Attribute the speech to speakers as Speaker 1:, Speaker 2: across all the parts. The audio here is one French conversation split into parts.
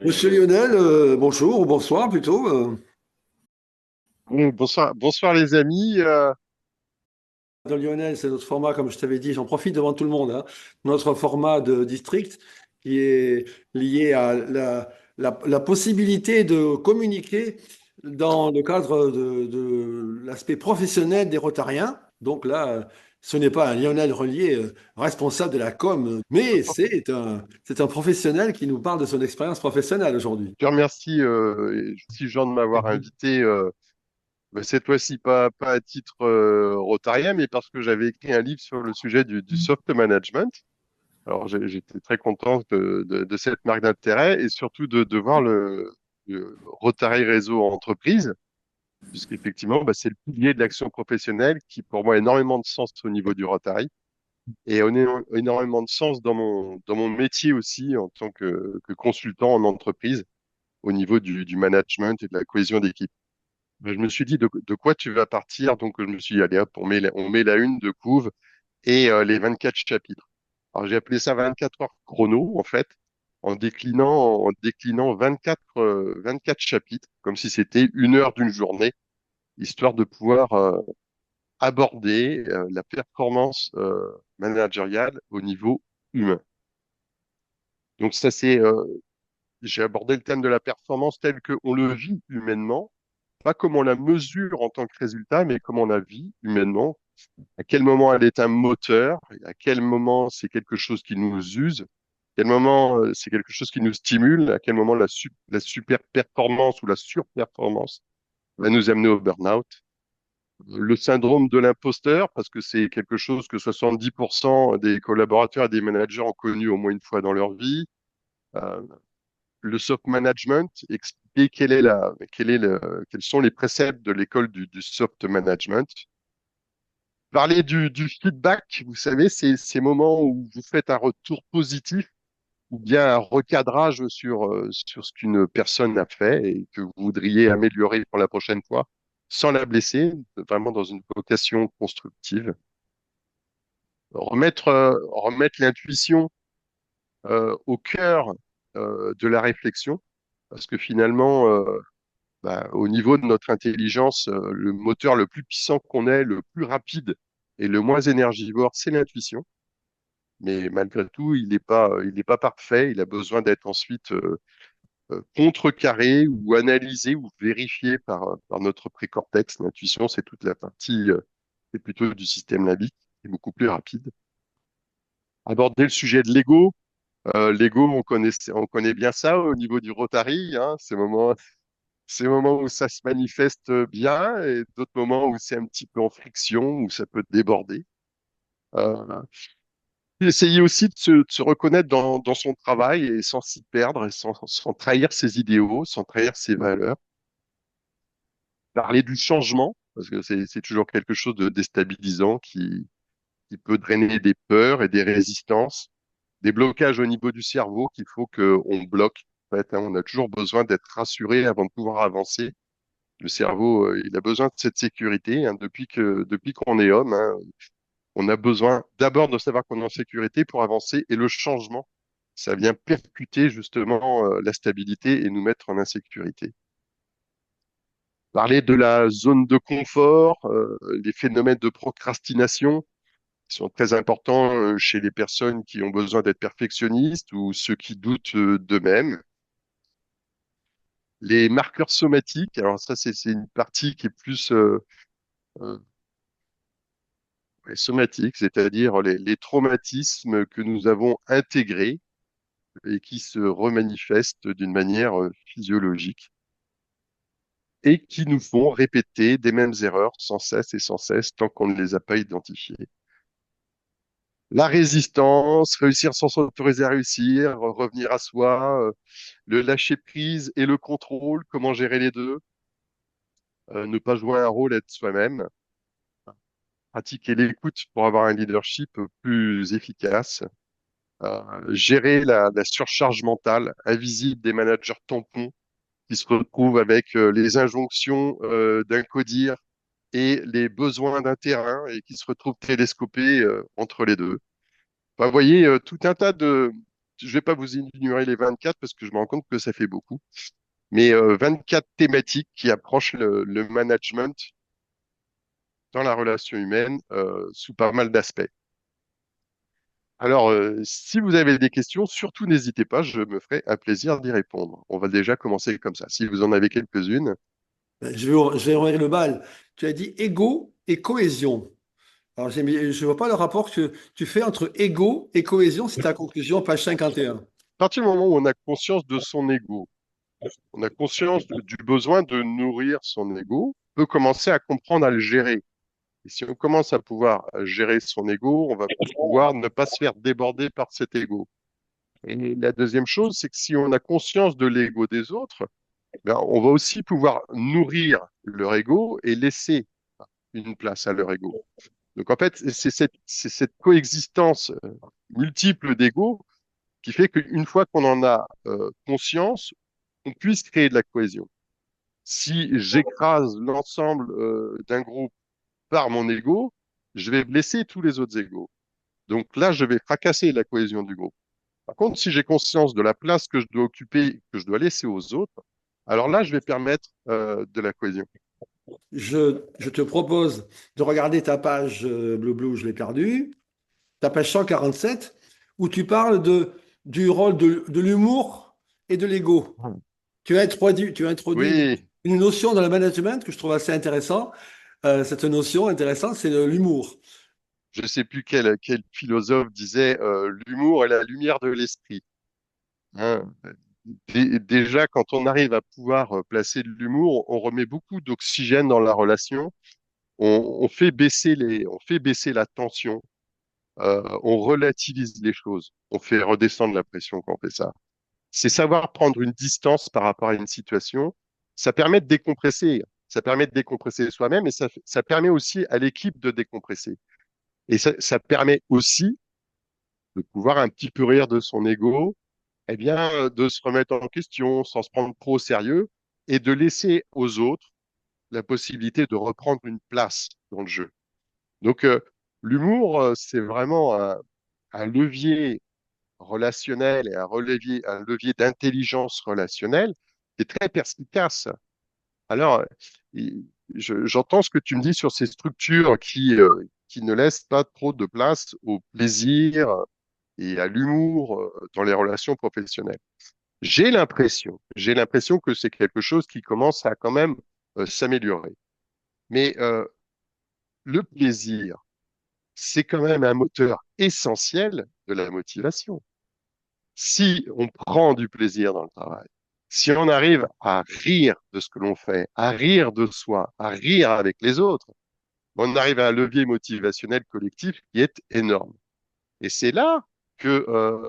Speaker 1: Monsieur Lionel, bonjour ou bonsoir plutôt.
Speaker 2: Bonsoir les amis.
Speaker 1: De Lionel, c'est notre format, comme je t'avais dit, j'en profite devant tout le monde, hein, notre format de district qui est lié à la possibilité de communiquer dans le cadre de l'aspect professionnel des Rotariens. Donc là, ce n'est pas un Lionel Relier, responsable de la com, mais c'est un professionnel qui nous parle de son expérience professionnelle aujourd'hui.
Speaker 2: Je te remercie, si Jean de m'avoir invité, cette fois-ci pas à titre rotarien, mais parce que j'avais écrit un livre sur le sujet du soft management. Alors j'étais très content de cette marque d'intérêt et surtout de voir le Rotary Réseau Entreprise, puisqu'effectivement c'est le pilier de l'action professionnelle qui pour moi a énormément de sens au niveau du Rotary et a énormément de sens dans mon métier aussi en tant que consultant en entreprise au niveau du management et de la cohésion d'équipe. Ben, je me suis dit de quoi tu vas partir, donc je me suis dit, allez hop, on met la une de couve et les 24 chapitres. Alors j'ai appelé ça 24 heures chrono, en fait, en déclinant 24 chapitres, comme si c'était une heure d'une journée, histoire de pouvoir aborder la performance managériale au niveau humain. Donc ça c'est j'ai abordé le thème de la performance tel qu'on le vit humainement, pas comment on la mesure en tant que résultat, mais comment on la vit humainement. À quel moment elle est un moteur, à quel moment c'est quelque chose qui nous use, à quel moment c'est quelque chose qui nous stimule, à quel moment la super performance ou la surperformance va nous amener au burn-out. Le syndrome de l'imposteur, parce que c'est quelque chose que 70% des collaborateurs et des managers ont connu au moins une fois dans leur vie. Euh, le soft management, expliquer quels sont les préceptes de l'école du soft management. Parler du feedback, vous savez, c'est ces moments où vous faites un retour positif ou bien un recadrage sur ce qu'une personne a fait et que vous voudriez améliorer pour la prochaine fois, sans la blesser, vraiment dans une vocation constructive. Remettre l'intuition au cœur de la réflexion, parce que finalement, au niveau de notre intelligence, le moteur le plus puissant qu'on ait, le plus rapide et le moins énergivore, c'est l'intuition. Mais malgré tout, il n'est pas parfait. Il a besoin d'être ensuite contrecarré ou analysé ou vérifié par notre précortex. L'intuition, c'est toute la partie, c'est plutôt du système limbique, qui est beaucoup plus rapide. Aborder le sujet de l'ego. L'ego, on connaît bien ça au niveau du Rotary, hein, ces moments où ça se manifeste bien et d'autres moments où c'est un petit peu en friction, où ça peut déborder. Euh, Essayer aussi de se reconnaître dans son travail et sans s'y perdre, et sans trahir ses idéaux, sans trahir ses valeurs. Parler du changement, parce que c'est toujours quelque chose de déstabilisant qui peut drainer des peurs et des résistances, des blocages au niveau du cerveau qu'il faut qu'on bloque. En fait, hein, on a toujours besoin d'être rassuré avant de pouvoir avancer. Le cerveau, il a besoin de cette sécurité, hein, depuis qu'on est homme, hein. On a besoin d'abord de savoir qu'on est en sécurité pour avancer et le changement, ça vient percuter justement la stabilité et nous mettre en insécurité. Parler de la zone de confort, les phénomènes de procrastination qui sont très importants chez les personnes qui ont besoin d'être perfectionnistes ou ceux qui doutent d'eux-mêmes. Les marqueurs somatiques, alors ça c'est une partie qui est plus euh, somatique, c'est-à-dire les traumatismes que nous avons intégrés et qui se remanifestent d'une manière physiologique et qui nous font répéter des mêmes erreurs sans cesse, tant qu'on ne les a pas identifiées. La résistance, réussir sans s'autoriser à réussir, revenir à soi, le lâcher prise et le contrôle, comment gérer les deux, ne pas jouer un rôle, être soi-même, pratiquer l'écoute pour avoir un leadership plus efficace, gérer la surcharge mentale invisible des managers tampons qui se retrouvent avec les injonctions d'un codir et les besoins d'un terrain et qui se retrouvent télescopés entre les deux. Enfin, vous voyez, tout un tas je vais pas vous énumérer les 24 parce que je me rends compte que ça fait beaucoup, mais 24 thématiques qui approchent le management dans la relation humaine sous pas mal d'aspects. Alors, si vous avez des questions, surtout n'hésitez pas, je me ferai un plaisir d'y répondre. On va déjà commencer comme ça. Si vous en avez quelques-unes.
Speaker 1: Je vais ouvrir le bal. Tu as dit ego et cohésion. Alors, je ne vois pas le rapport que tu fais entre ego et cohésion, c'est ta conclusion, page 51.
Speaker 2: À partir du moment où on a conscience de son ego, on a conscience du besoin de nourrir son ego, on peut commencer à comprendre à le gérer. Et si on commence à pouvoir gérer son ego, on va pouvoir ne pas se faire déborder par cet ego. Et la deuxième chose, c'est que si on a conscience de l'ego des autres, ben, on va aussi pouvoir nourrir leur ego et laisser une place à leur ego. Donc en fait, c'est cette coexistence multiple d'ego qui fait qu'une fois qu'on en a conscience, on puisse créer de la cohésion. Si j'écrase l'ensemble d'un groupe par mon ego, je vais blesser tous les autres égos. Donc là, je vais fracasser la cohésion du groupe. Par contre, si j'ai conscience de la place que je dois occuper, que je dois laisser aux autres, alors là, je vais permettre de la cohésion.
Speaker 1: Je te propose de regarder ta page Blue, je l'ai perdue, ta page 147, où tu parles du rôle de l'humour et de l'ego. Tu as introduit
Speaker 2: Oui,
Speaker 1: une notion dans le management que je trouve assez intéressant. Cette notion intéressante, c'est l'humour.
Speaker 2: je sais plus quel philosophe disait l'humour est la lumière de l'esprit. Hein. Déjà, quand on arrive à pouvoir placer de l'humour, on remet beaucoup d'oxygène dans la relation. On fait baisser la tension. On relativise les choses. On fait redescendre la pression quand on fait ça. C'est savoir prendre une distance par rapport à une situation. Ça permet de décompresser. Ça permet de décompresser soi-même et ça permet aussi à l'équipe de décompresser. Et ça permet aussi de pouvoir un petit peu rire de son ego, eh bien, de se remettre en question sans se prendre trop au sérieux et de laisser aux autres la possibilité de reprendre une place dans le jeu. Donc, l'humour, c'est vraiment un levier relationnel et un levier d'intelligence relationnelle qui est très perspicace. Alors, j'entends ce que tu me dis sur ces structures qui ne laissent pas trop de place au plaisir et à l'humour dans les relations professionnelles. J'ai l'impression que c'est quelque chose qui commence à quand même s'améliorer. Mais le plaisir, c'est quand même un moteur essentiel de la motivation. Si on prend du plaisir dans le travail, si on arrive à rire de ce que l'on fait, à rire de soi, à rire avec les autres, on arrive à un levier motivationnel collectif qui est énorme. Et c'est là que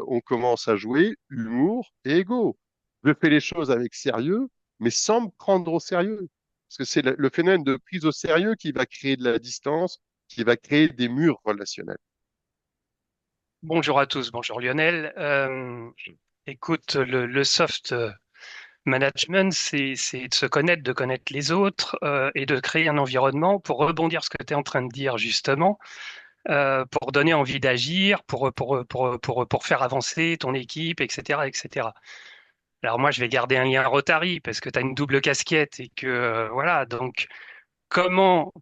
Speaker 2: on commence à jouer humour et ego. Je fais les choses avec sérieux, mais sans me prendre au sérieux. Parce que c'est le phénomène de prise au sérieux qui va créer de la distance, qui va créer des murs relationnels.
Speaker 3: Bonjour à tous, bonjour Lionel. Écoute, le soft management, c'est de se connaître, de connaître les autres et de créer un environnement pour rebondir ce que tu es en train de dire justement, pour donner envie d'agir, pour faire avancer ton équipe, etc., etc. Alors moi, je vais garder un lien Rotary parce que tu as une double casquette et que voilà, donc comment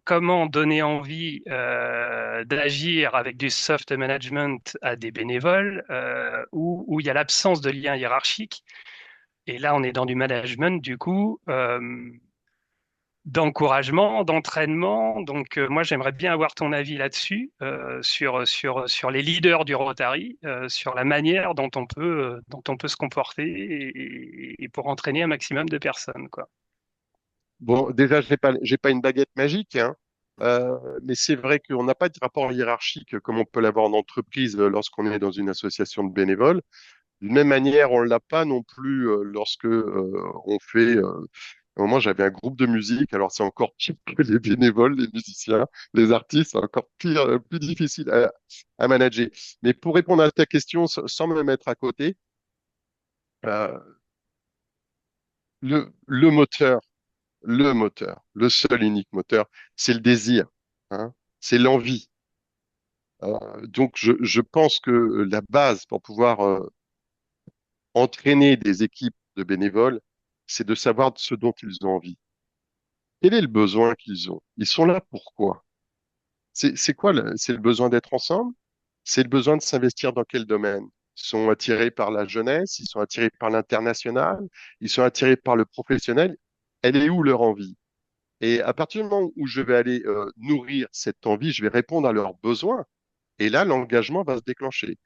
Speaker 3: donner envie d'agir avec du soft management à des bénévoles où il y a l'absence de lien hiérarchique. Et là, on est dans du management, du coup, d'encouragement, d'entraînement. Donc, moi, j'aimerais bien avoir ton avis là-dessus, sur les leaders du Rotary, sur la manière dont on peut se comporter et pour entraîner un maximum de personnes, quoi.
Speaker 2: Bon, déjà, j'ai pas une baguette magique, hein, mais c'est vrai qu'on n'a pas de rapport hiérarchique comme on peut l'avoir en entreprise lorsqu'on est dans une association de bénévoles. D'une même manière, on l'a pas non plus lorsque on fait. À un moment, j'avais un groupe de musique. Alors, c'est encore pire que les bénévoles, les musiciens, les artistes, c'est encore pire, plus difficile à manager. Mais pour répondre à ta question, sans me mettre à côté, euh, le moteur, le seul unique moteur, c'est le désir, hein, c'est l'envie. Donc, je pense que la base pour pouvoir entraîner des équipes de bénévoles, c'est de savoir ce dont ils ont envie. Quel est le besoin qu'ils ont? Ils sont là pourquoi? C'est quoi c'est le besoin d'être ensemble? C'est le besoin de s'investir dans quel domaine? Ils sont attirés par la jeunesse, ils sont attirés par l'international, ils sont attirés par le professionnel. Elle est où leur envie? Et à partir du moment où je vais aller nourrir cette envie, je vais répondre à leurs besoins. Et là, l'engagement va se déclencher.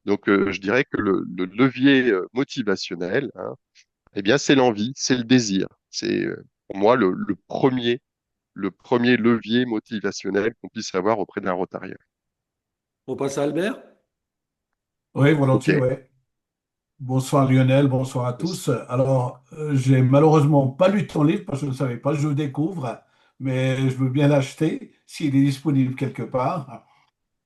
Speaker 2: Donc, je dirais que le levier motivationnel, hein, eh bien, c'est l'envie, c'est le désir. C'est pour moi le premier levier motivationnel qu'on puisse avoir auprès d'un Rotarien.
Speaker 1: On passe à Albert?
Speaker 4: Oui,
Speaker 2: Ok.
Speaker 4: volontiers, oui. Bonsoir Lionel, bonsoir à tous. Alors, j'ai malheureusement pas lu ton livre parce que je ne savais pas, je le découvre, mais je veux bien l'acheter s'il est disponible quelque part.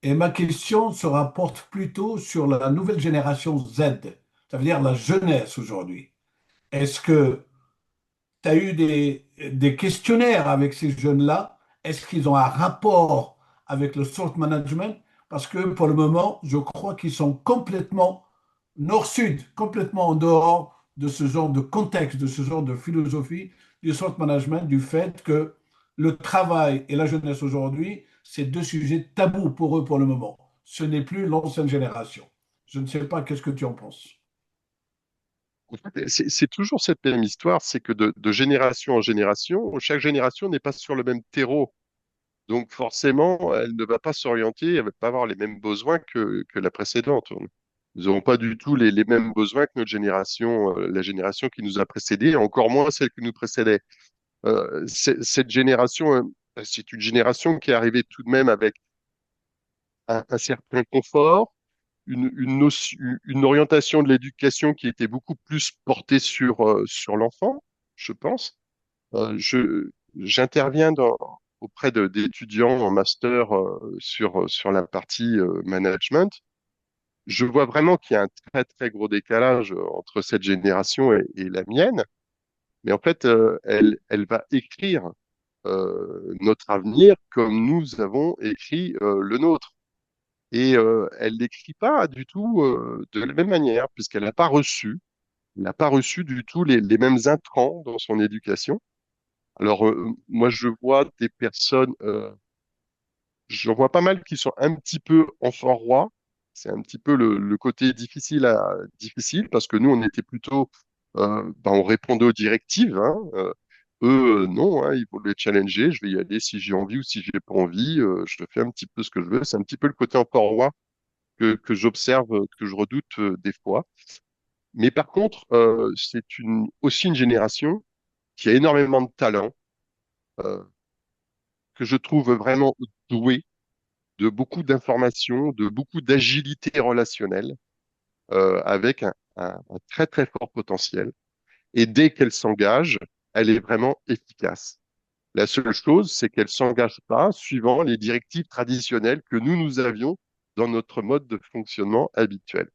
Speaker 4: Et ma question se rapporte plutôt sur la nouvelle génération Z, ça veut dire la jeunesse aujourd'hui. Est-ce que tu as eu des questionnaires avec ces jeunes-là? Est-ce qu'ils ont un rapport avec le salt management? Parce que pour le moment, je crois qu'ils sont complètement nord-sud, complètement en dehors de ce genre de contexte, de ce genre de philosophie du salt management, du fait que le travail et la jeunesse aujourd'hui, c'est deux sujets tabous pour eux pour le moment. Ce n'est plus l'ancienne génération. Je ne sais pas, qu'est-ce que tu en penses?
Speaker 2: En fait, c'est toujours cette même histoire, c'est que de génération en génération, chaque génération n'est pas sur le même terreau. Donc forcément, elle ne va pas s'orienter, elle va pas avoir les mêmes besoins que la précédente. Nous n'avons pas du tout les mêmes besoins que notre génération, la génération qui nous a précédés, et encore moins celle qui nous précédait. Cette génération, c'est une génération qui est arrivée tout de même avec un certain confort, une orientation de l'éducation qui était beaucoup plus portée sur l'enfant, je pense. J'interviens auprès d'étudiants en master sur la partie management. Je vois vraiment qu'il y a un très très gros décalage entre cette génération et la mienne. Mais en fait, elle va écrire notre avenir comme nous avons écrit le nôtre. Et elle l'écrit pas du tout de la même manière, elle n'a pas reçu du tout les mêmes intrants dans son éducation. Alors, moi, je vois des personnes, j'en vois pas mal qui sont un petit peu enfant roi. C'est un petit peu le côté difficile parce que nous, on était plutôt, on répondait aux directives, hein. Eux, non, hein, ils voulaient challenger. Je vais y aller si j'ai envie ou si j'ai pas envie. Je fais un petit peu ce que je veux. C'est un petit peu le côté enfant roi que j'observe, que je redoute des fois. Mais par contre, c'est aussi une génération qui a énormément de talent, euh, que je trouve vraiment douée de beaucoup d'informations, de beaucoup d'agilité relationnelle, avec un très très fort potentiel. Et dès qu'elle s'engage, elle est vraiment efficace. La seule chose, c'est qu'elle s'engage pas suivant les directives traditionnelles que nous avions dans notre mode de fonctionnement habituel.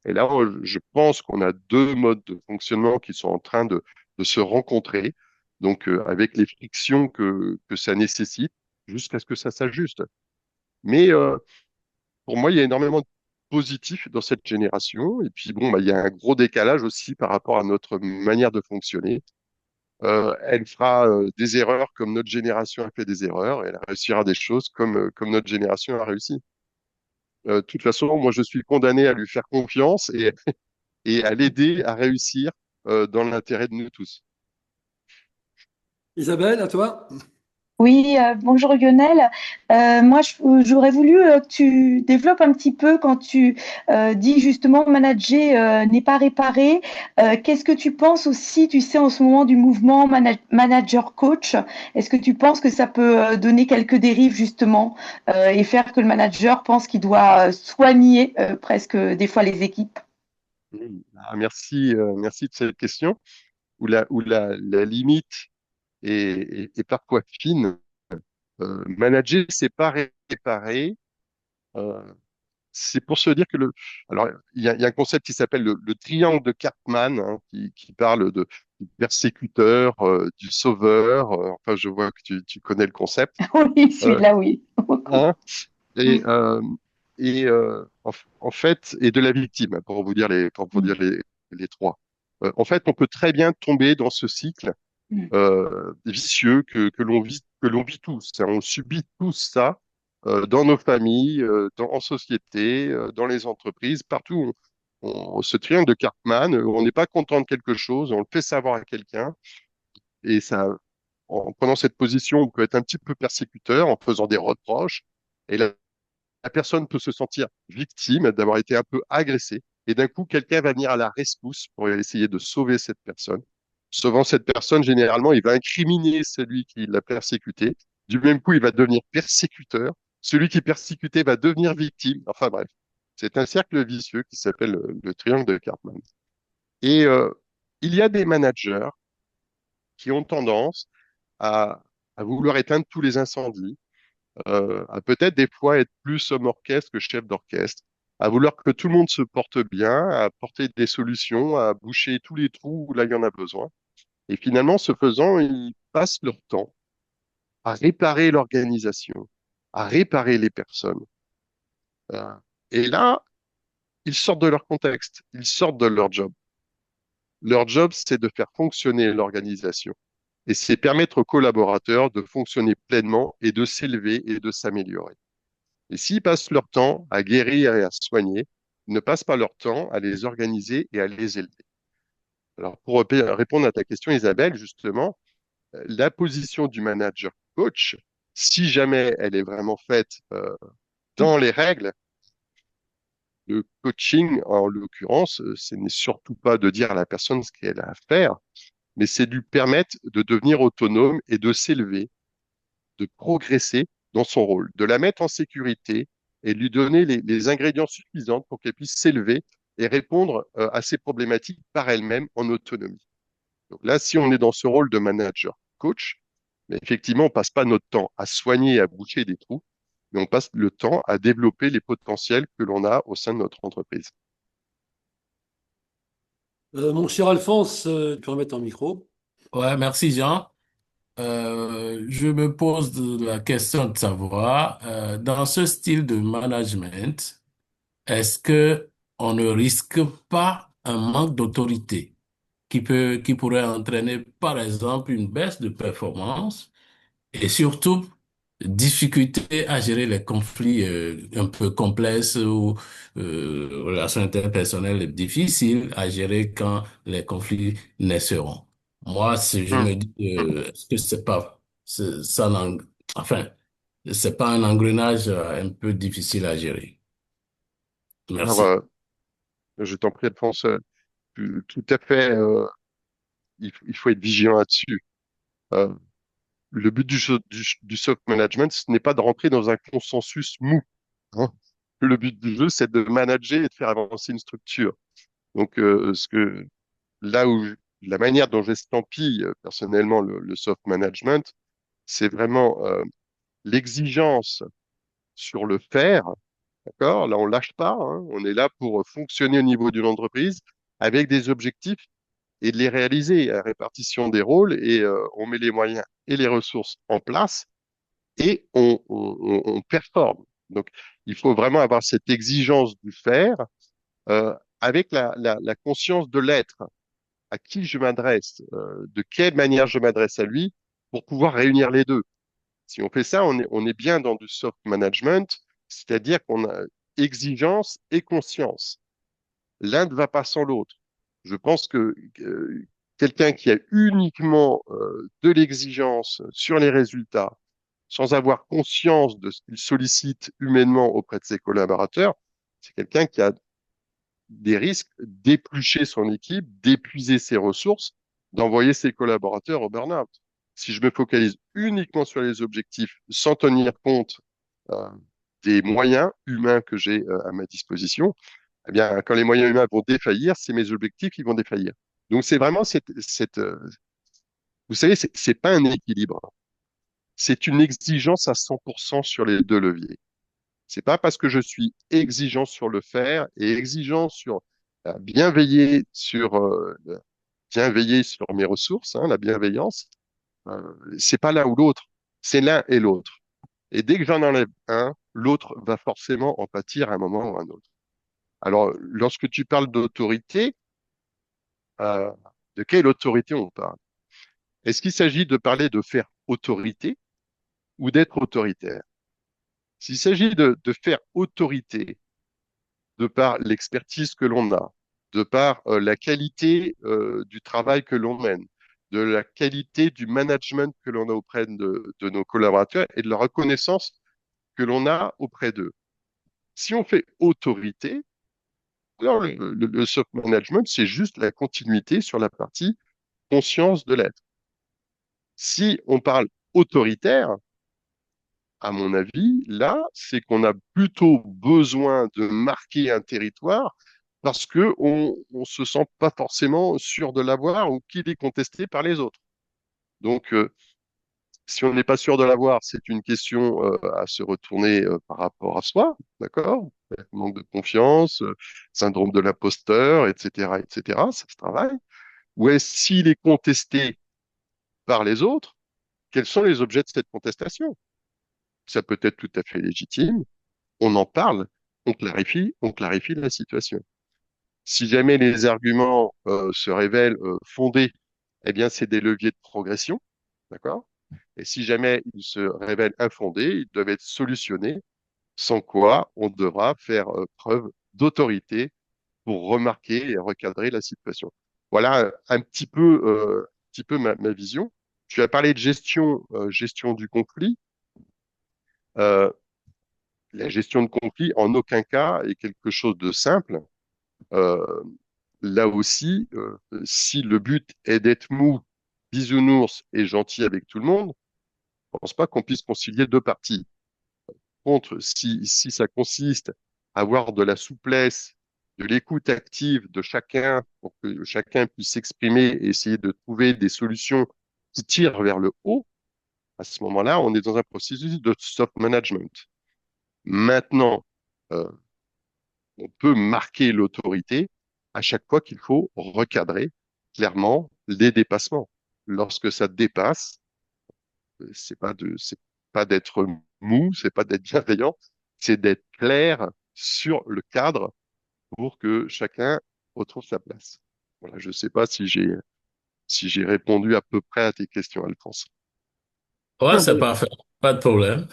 Speaker 2: Et là, je pense qu'on a deux modes de fonctionnement qui sont en train de se rencontrer, donc avec les frictions que ça nécessite, jusqu'à ce que ça s'ajuste. Mais pour moi, il y a énormément de positifs dans cette génération. Et puis bon, bah, il y a un gros décalage aussi par rapport à notre manière de fonctionner. Elle fera des erreurs comme notre génération a fait des erreurs, et elle réussira des choses comme notre génération a réussi. De toute façon, moi, je suis condamné à lui faire confiance et à l'aider à réussir dans l'intérêt de nous tous.
Speaker 1: Isabelle, à toi?
Speaker 5: Oui, bonjour Lionel. Moi, j'aurais voulu que tu développes un petit peu quand tu dis justement manager n'est pas réparer. Qu'est-ce que tu penses aussi, tu sais, en ce moment du mouvement manager coach? Est-ce que tu penses que ça peut donner quelques dérives justement et faire que le manager pense qu'il doit soigner presque des fois les équipes?
Speaker 2: Ah, merci de cette question où la limite est parfois fine. Manager, c'est pas réparer. Euh, c'est pour se dire que alors il y a un concept qui s'appelle le triangle de Karpman, hein, qui parle du persécuteur, du sauveur. Enfin, je vois que tu connais le concept.
Speaker 5: Oui,
Speaker 2: Euh,
Speaker 5: celui-là, oui.
Speaker 2: hein, et en fait, et de la victime, hein, pour vous dire les les trois. En fait, on peut très bien tomber dans ce cycle
Speaker 5: Mm.
Speaker 2: vicieux que l'on vit tous. On subit tous ça dans nos familles, en société, dans les entreprises, partout. Ce triangle de Karpman, on n'est pas content de quelque chose, on le fait savoir à quelqu'un, et ça, en prenant cette position, on peut être un petit peu persécuteur en faisant des reproches, et la personne peut se sentir victime d'avoir été un peu agressée. Et d'un coup, quelqu'un va venir à la rescousse pour essayer de sauver cette personne. Sauvant cette personne, généralement, il va incriminer celui qui l'a persécuté. Du même coup, il va devenir persécuteur. Celui qui persécutait va devenir victime. Enfin bref, c'est un cercle vicieux qui s'appelle le triangle de Karpman. Et il y a des managers qui ont tendance à, à vouloir éteindre tous les incendies, à peut-être des fois être plus homme orchestre que chef d'orchestre, à vouloir que tout le monde se porte bien, à apporter des solutions, à boucher tous les trous où là il y en a besoin. Et finalement, ce faisant, ils passent leur temps à réparer l'organisation, à réparer les personnes. Euh, et là, ils sortent de leur contexte, ils sortent de leur job. Leur job, c'est de faire fonctionner l'organisation. Et c'est permettre aux collaborateurs de fonctionner pleinement et de s'élever et de s'améliorer. Et s'ils passent leur temps à guérir et à soigner, ils ne passent pas leur temps à les organiser et à les élever. Alors, pour répondre à ta question, Isabelle, justement, la position du manager coach, si jamais elle est vraiment faite dans les règles, le coaching, en l'occurrence, ce n'est surtout pas de dire à la personne ce qu'elle a à faire, mais c'est de lui permettre de devenir autonome et de s'élever, de progresser dans son rôle, de la mettre en sécurité et de lui donner les ingrédients suffisants pour qu'elle puisse s'élever et répondre à ses problématiques par elle-même en autonomie. Donc là, si on est dans ce rôle de manager coach, mais effectivement, on passe pas notre temps à soigner et à boucher des trous, mais on passe le temps à développer les potentiels que l'on a au sein de notre entreprise.
Speaker 1: Mon cher Alphonse, tu peux remettre ton micro.
Speaker 6: Ouais, merci Jean. Je me pose la question de savoir, dans ce style de management, est-ce que on ne risque pas un manque d'autorité qui pourrait entraîner, par exemple, une baisse de performance et surtout difficulté à gérer les conflits un peu complexes ou relations interpersonnelles difficiles à gérer quand les conflits naisseront. Moi, si je
Speaker 2: Hum,
Speaker 6: me dis,
Speaker 2: hum.
Speaker 6: est-ce que ça, enfin, c'est pas un engrenage un peu difficile à gérer.
Speaker 2: Alors,
Speaker 6: Merci.
Speaker 2: je t'en prie, Alphonse, tout à fait, il faut être vigilant là-dessus. Euh, le but du soft management, ce n'est pas de rentrer dans un consensus mou, hein. Le but du jeu, c'est de manager et de faire avancer une structure. Donc, là où la manière dont j'estampille personnellement le soft management, c'est vraiment l'exigence sur le faire, d'accord? Là, on lâche pas, hein. On est là pour fonctionner au niveau d'une entreprise avec des objectifs et de les réaliser à répartition des rôles et on met les moyens et les ressources en place et on performe. Donc, il faut vraiment avoir cette exigence du faire avec la conscience de l'être. À qui je m'adresse, de quelle manière je m'adresse à lui pour pouvoir réunir les deux. Si on fait ça, on est bien dans du soft management, c'est-à-dire qu'on a exigence et conscience. L'un ne va pas sans l'autre. Je pense que quelqu'un qui a uniquement de l'exigence sur les résultats, sans avoir conscience de ce qu'il sollicite humainement auprès de ses collaborateurs, c'est quelqu'un qui a des risques d'éplucher son équipe, d'épuiser ses ressources, d'envoyer ses collaborateurs au burn-out. Si je me focalise uniquement sur les objectifs sans tenir compte euh, des moyens humains que j'ai à ma disposition, eh bien, quand les moyens humains vont défaillir, c'est mes objectifs qui vont défaillir. Donc, c'est vraiment vous savez, c'est pas un équilibre. C'est une exigence à 100% sur les deux leviers. C'est pas parce que je suis exigeant sur le faire et exigeant sur bien veiller sur bien veiller sur mes ressources, hein, la bienveillance. C'est pas l'un ou l'autre, c'est l'un et l'autre. Et dès que j'en enlève un, l'autre va forcément en pâtir à un moment ou à un autre. Alors, lorsque tu parles d'autorité, euh, de quelle autorité on parle? Est-ce qu'il s'agit de parler de faire autorité ou d'être autoritaire? S'il s'agit de faire autorité de par l'expertise que l'on a, de par la qualité du travail que l'on mène, de la qualité du management que l'on a auprès de nos collaborateurs et de la reconnaissance que l'on a auprès d'eux. Si on fait autorité, alors le soft management, c'est juste la continuité sur la partie conscience de l'être. Si on parle autoritaire, à mon avis, là, c'est qu'on a plutôt besoin de marquer un territoire parce que on se sent pas forcément sûr de l'avoir ou qu'il est contesté par les autres. Donc, si on n'est pas sûr de l'avoir, c'est une question à se retourner par rapport à soi, d'accord? Manque de confiance, syndrome de l'imposteur, etc., etc. Ça se travaille. Ou est-ce s'il est contesté par les autres, quels sont les objets de cette contestation? Ça peut être tout à fait légitime. On en parle, on clarifie la situation. Si jamais les arguments se révèlent fondés, eh bien, c'est des leviers de progression, d'accord? Et si jamais ils se révèlent infondés, ils doivent être solutionnés, sans quoi on devra faire preuve d'autorité pour remarquer et recadrer la situation. Voilà un petit peu ma vision. Tu as parlé de gestion du conflit. Euh, la gestion de conflit, en aucun cas, est quelque chose de simple. Euh, Là aussi, si le but est d'être mou, bisounours et gentil avec tout le monde, je pense pas qu'on puisse concilier deux parties. Contre, si ça consiste à avoir de la souplesse, de l'écoute active de chacun pour que chacun puisse s'exprimer et essayer de trouver des solutions qui tirent vers le haut, à ce moment-là, on est dans un processus de soft management. Maintenant, euh, on peut marquer l'autorité à chaque fois qu'il faut recadrer clairement les dépassements. Lorsque ça dépasse, c'est pas d'être mou, c'est pas d'être bienveillant, c'est d'être clair sur le cadre pour que chacun retrouve sa place. Voilà, je sais pas si j'ai répondu à peu près à tes questions, Alphonse.
Speaker 6: Ouais,
Speaker 1: Non,
Speaker 6: c'est parfait. Pas de problème.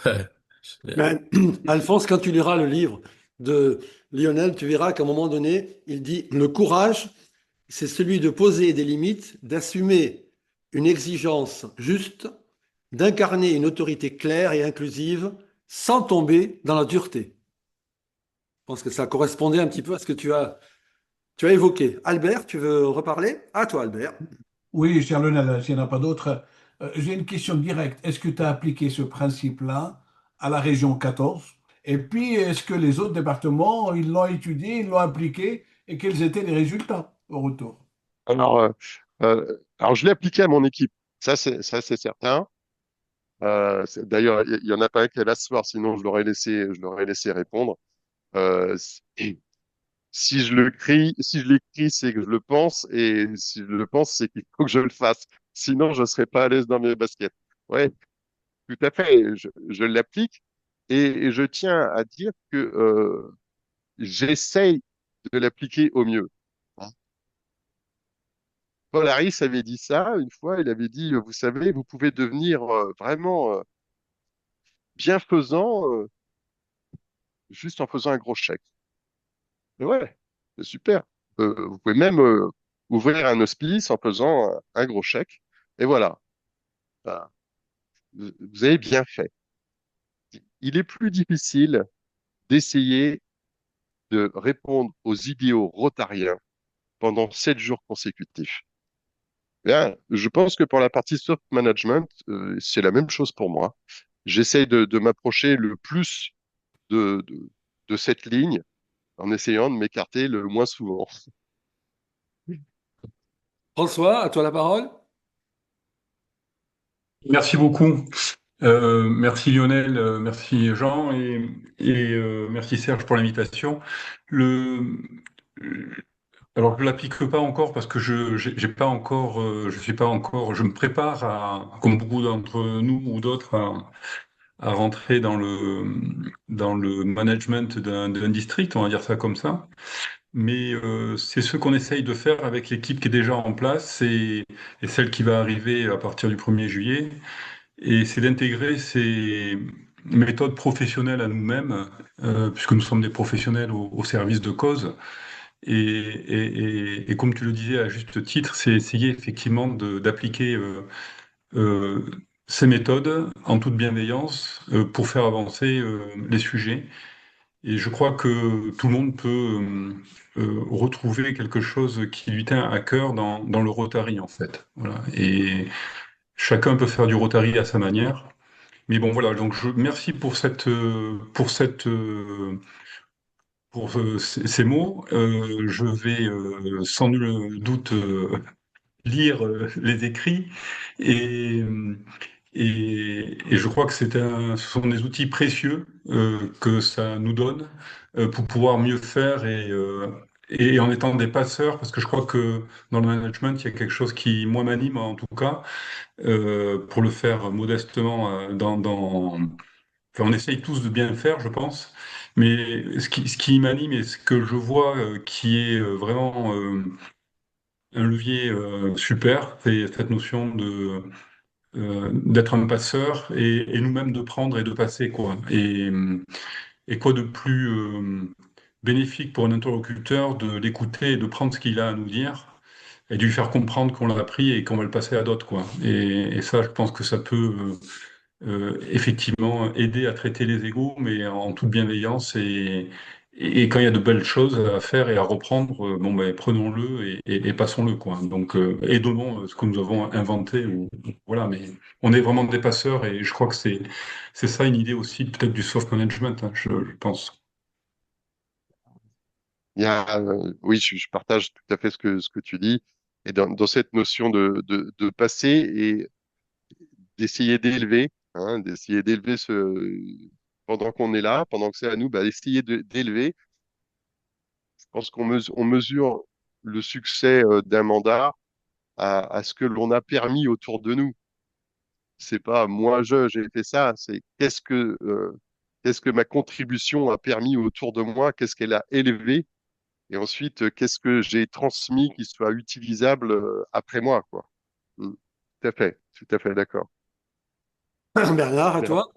Speaker 1: ben, Alphonse, quand tu liras le livre de Lionel, tu verras qu'à un moment donné, il dit le courage, c'est celui de poser des limites, d'assumer une exigence juste, d'incarner une autorité claire et inclusive sans tomber dans la dureté. Je pense que ça correspondait un petit peu à ce que tu as évoqué. Albert, tu veux reparler? À toi, Albert.
Speaker 4: Oui, cher Lionel, s'il n'y en a pas d'autres, j'ai une question directe. Est-ce que tu as appliqué ce principe-là à la région 14? Et puis, est-ce que les autres départements, ils l'ont étudié, ils l'ont appliqué, et quels étaient les résultats au retour?
Speaker 2: Alors je l'ai appliqué à mon équipe. Ça, c'est certain. D'ailleurs, il y en a pas un qui est là ce soir, sinon je l'aurais laissé répondre. Euh, si si je l'écris, c'est que je le pense, et si je le pense, c'est qu'il faut que je le fasse. Sinon, je serais pas à l'aise dans mes baskets. Ouais, tout à fait. Je l'applique et je tiens à dire que j'essaye de l'appliquer au mieux. Hein. Paul Harris avait dit ça une fois. Il avait dit, vous savez, vous pouvez devenir vraiment bienfaisant juste en faisant un gros chèque. Et ouais, c'est super. Vous pouvez même ouvrir un hospice en faisant un gros chèque. Et voilà. Voilà. Vous avez bien fait. Il est plus difficile d'essayer de répondre aux idéaux rotariens pendant 7 jours consécutifs. Bien, je pense que pour la partie soft management, c'est la même chose pour moi. J'essaye de m'approcher le plus de, de, de cette ligne en essayant de m'écarter le moins souvent.
Speaker 1: François, à toi la parole.
Speaker 7: Merci beaucoup. Merci Lionel, merci Jean et merci Serge pour l'invitation. Le, alors je l'applique pas encore parce que j'ai pas encore, je suis pas encore, je me prépare à, comme beaucoup d'entre nous ou d'autres, à rentrer dans le management d'un district, on va dire ça comme ça. mais c'est ce qu'on essaye de faire avec l'équipe qui est déjà en place et celle qui va arriver à partir du 1er juillet. Et c'est d'intégrer ces méthodes professionnelles à nous-mêmes, puisque nous sommes des professionnels au service de cause. Et comme tu le disais à juste titre, c'est essayer effectivement d'appliquer euh, ces méthodes en toute bienveillance pour faire avancer les sujets. Et je crois que tout le monde peut retrouver quelque chose qui lui tient à cœur dans le Rotary, en fait. Voilà. Et chacun peut faire du Rotary à sa manière. Mais bon, voilà. Donc, merci pour ces mots. Je vais sans nul doute lire les écrits et, et je crois que ce sont des outils précieux que ça nous donne pour pouvoir mieux faire et en étant des passeurs, parce que je crois que dans le management, il y a quelque chose qui, moi, m'anime en tout cas, pour le faire modestement, enfin, on essaye tous de bien le faire, je pense, mais ce qui m'anime et ce que je vois qui est vraiment un levier super, c'est cette notion d'être un passeur et nous-mêmes de prendre et de passer, quoi. Et quoi de plus bénéfique pour un interlocuteur de l'écouter et de prendre ce qu'il a à nous dire et de lui faire comprendre qu'on l'a appris et qu'on va le passer à d'autres, quoi. Et ça, je pense que ça peut effectivement aider à traiter les égos, mais en toute bienveillance et quand il y a de belles choses à faire et à reprendre, bon ben prenons-le et passons-le, quoi. Donc et donnons ce que nous avons inventé voilà. Mais on est vraiment des passeurs et je crois que c'est ça une idée aussi peut-être du soft management, hein, je pense.
Speaker 2: Oui, je partage tout à fait ce que tu dis. Et dans cette notion de passer et d'essayer d'élever, hein, d'essayer d'élever pendant qu'on est là, pendant que c'est à nous, bah, d'essayer d'élever. Je pense on mesure le succès d'un mandat à ce que l'on a permis autour de nous. C'est pas moi, j'ai fait ça, c'est qu'est-ce que ma contribution a permis autour de moi, qu'est-ce qu'elle a élevé, et ensuite, qu'est-ce que j'ai transmis qui soit utilisable après moi, quoi. Mm. Tout à fait, d'accord.
Speaker 1: Bernard, à
Speaker 2: Merci.
Speaker 1: toi?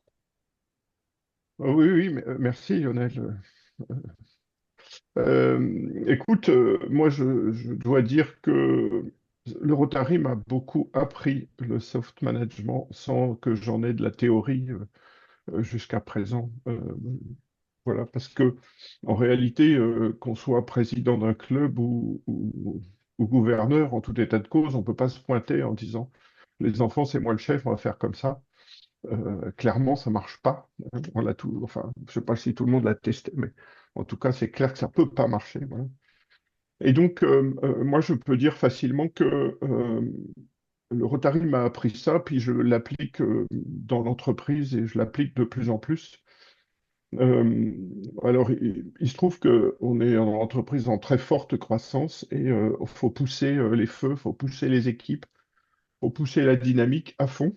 Speaker 8: Oui, oui, merci Lionel. Écoute, moi je dois dire que le Rotary m'a beaucoup appris le soft management sans que j'en ai de la théorie jusqu'à présent. Voilà, parce que en réalité, qu'on soit président d'un club ou gouverneur, en tout état de cause, on ne peut pas se pointer en disant les enfants, c'est moi le chef, on va faire comme ça. Clairement, ça marche pas. On l'a tout, enfin, je sais pas si tout le monde l'a testé, mais en tout cas, c'est clair que ça peut pas marcher. Voilà. Et donc, moi, je peux dire facilement que le Rotary m'a appris ça, puis je l'applique dans l'entreprise et je l'applique de plus en plus. Alors, il se trouve qu'on est en entreprise en très forte croissance et il faut pousser les feux, il faut pousser les équipes, il faut pousser la dynamique à fond.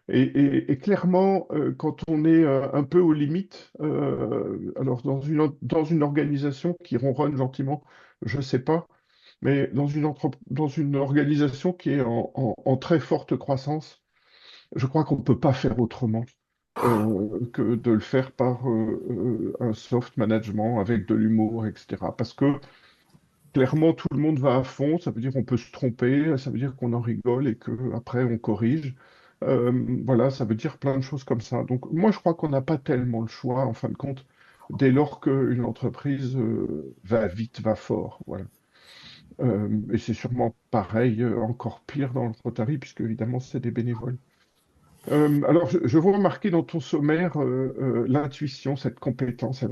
Speaker 8: Et clairement, quand on est un peu aux limites, alors dans une organisation qui ronronne gentiment, je ne sais pas, mais dans une organisation qui est en très forte croissance, je crois qu'on ne peut pas faire autrement que de le faire par un soft management avec de l'humour, etc. Parce que clairement, tout le monde va à fond, ça veut dire qu'on peut se tromper, ça veut dire qu'on en rigole et qu'après on corrige. Voilà, ça veut dire plein de choses comme ça. Donc moi, je crois qu'on n'a pas tellement le choix, en fin de compte, dès lors qu'une entreprise va vite, va fort. Voilà. Et c'est sûrement pareil, encore pire dans le Rotary, puisque évidemment, c'est des bénévoles. Alors, je vois marquer dans ton sommaire l'intuition, cette compétence.